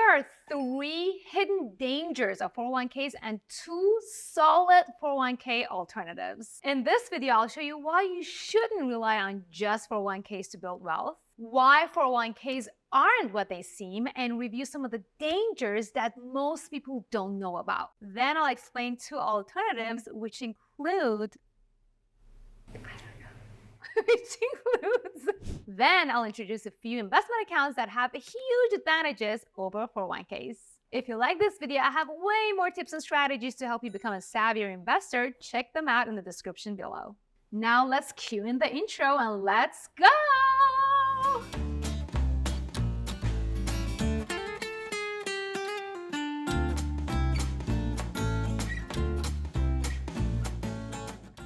Here are 3 hidden dangers of 401ks and 2 solid 401k alternatives. In this video, I'll show you why you shouldn't rely on just 401ks to build wealth, why 401ks aren't what they seem, and review some of the dangers that most people don't know about. Then I'll explain 2 alternatives, which include Then I'll introduce a few investment accounts that have huge advantages over 401ks. If you like this video, I have way more tips and strategies to help you become a savvier investor. Check them out in the description below. Now let's cue in the intro and let's go!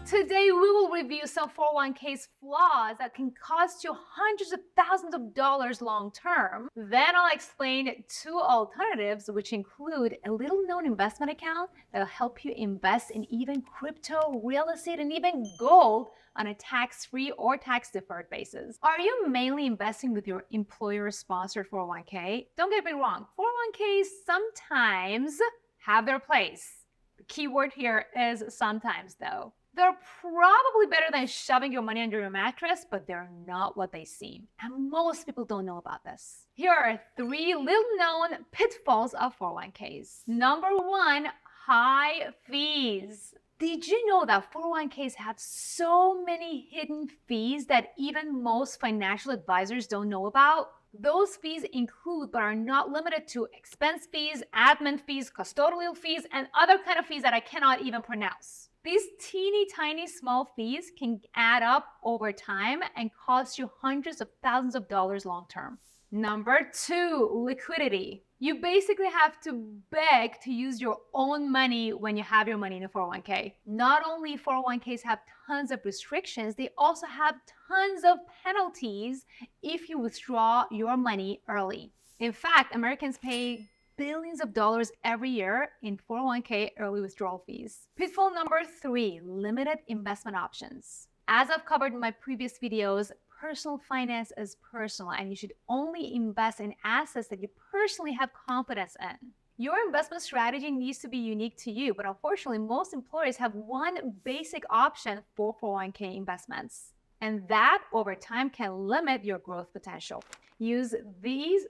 Today, we will review some 401k's flaws that can cost you hundreds of thousands of dollars long term. Then I'll explain 2 alternatives, which include a little known investment account that will help you invest in even crypto, real estate, and even gold on a tax-free or tax-deferred basis. Are you mainly investing with your employer-sponsored 401k? Don't get me wrong, 401ks sometimes have their place. The key word here is sometimes, though. They're probably better than shoving your money under your mattress, but they're not what they seem. And most people don't know about this. Here are 3 little-known pitfalls of 401ks. Number 1, high fees. Did you know that 401ks have so many hidden fees that even most financial advisors don't know about? Those fees include, but are not limited to, expense fees, admin fees, custodial fees, and other kind of fees that I cannot even pronounce. These teeny tiny small fees can add up over time and cost you hundreds of thousands of dollars long term. Number 2, liquidity. You basically have to beg to use your own money when you have your money in a 401k. Not only 401ks have tons of restrictions, they also have tons of penalties if you withdraw your money early. In fact, Americans pay billions of dollars every year in 401k early withdrawal fees. Pitfall number 3, limited investment options. As I've covered in my previous videos, personal finance is personal and you should only invest in assets that you personally have confidence in. Your investment strategy needs to be unique to you, but unfortunately, most employers have one basic option for 401k investments. And that over time can limit your growth potential. Use these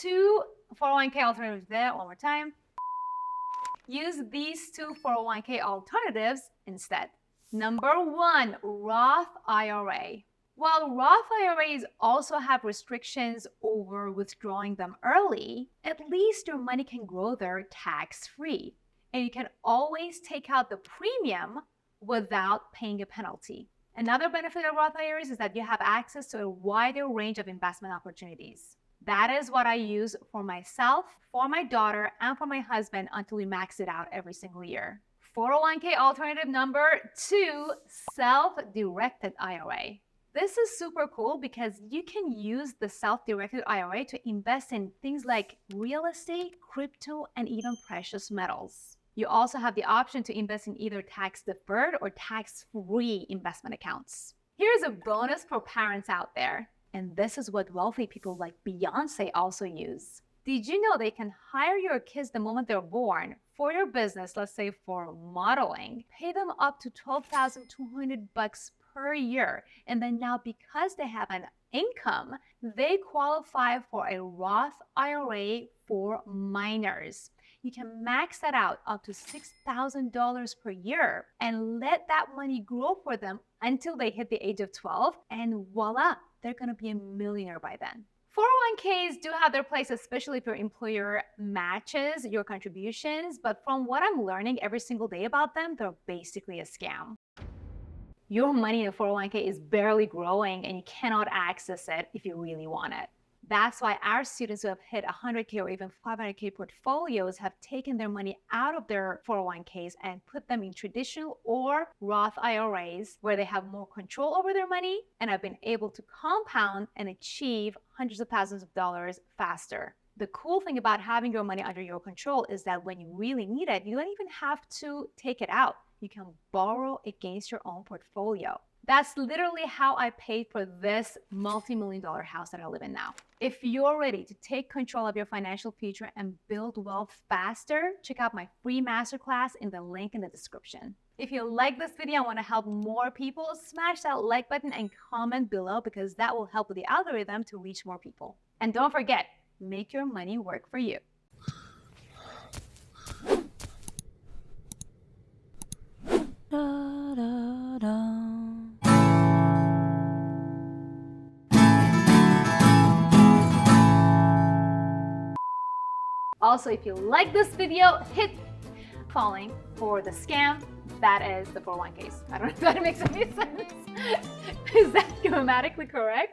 2 401k alternatives there one more time. Use these 2 401k alternatives instead. Number 1, Roth IRA. While Roth IRAs also have restrictions over withdrawing them early, at least your money can grow there tax-free. And you can always take out the premium without paying a penalty. Another benefit of Roth IRAs is that you have access to a wider range of investment opportunities. That is what I use for myself, for my daughter, and for my husband until we max it out every single year. 401k alternative number 2, self-directed IRA. This is super cool because you can use the self-directed IRA to invest in things like real estate, crypto, and even precious metals. You also have the option to invest in either tax-deferred or tax-free investment accounts. Here's a bonus for parents out there. And this is what wealthy people like Beyonce also use. Did you know they can hire your kids the moment they're born for your business, let's say for modeling, pay them up to $12,200 per year. And then now because they have an income, they qualify for a Roth IRA for minors. You can max that out up to $6,000 per year and let that money grow for them until they hit the age of 12, and voila, they're gonna be a millionaire by then. 401ks do have their place, especially if your employer matches your contributions, but from what I'm learning every single day about them, they're basically a scam. Your money in a 401k is barely growing and you cannot access it if you really want it. That's why our students who have hit 100k or even 500k portfolios have taken their money out of their 401ks and put them in traditional or Roth IRAs where they have more control over their money and have been able to compound and achieve hundreds of thousands of dollars faster. The cool thing about having your money under your control is that when you really need it, you don't even have to take it out. You can borrow against your own portfolio. That's literally how I paid for this multi-million-dollar house that I live in now. If you're ready to take control of your financial future and build wealth faster, check out my free masterclass in the link in the description. If you like this video and want to help more people, smash that like button and comment below because that will help with the algorithm to reach more people. And don't forget, make your money work for you. Da, da, da. Also, if you like this video, hit falling for the scam. That is the 401ks. I don't know if that makes any sense. Is that grammatically correct?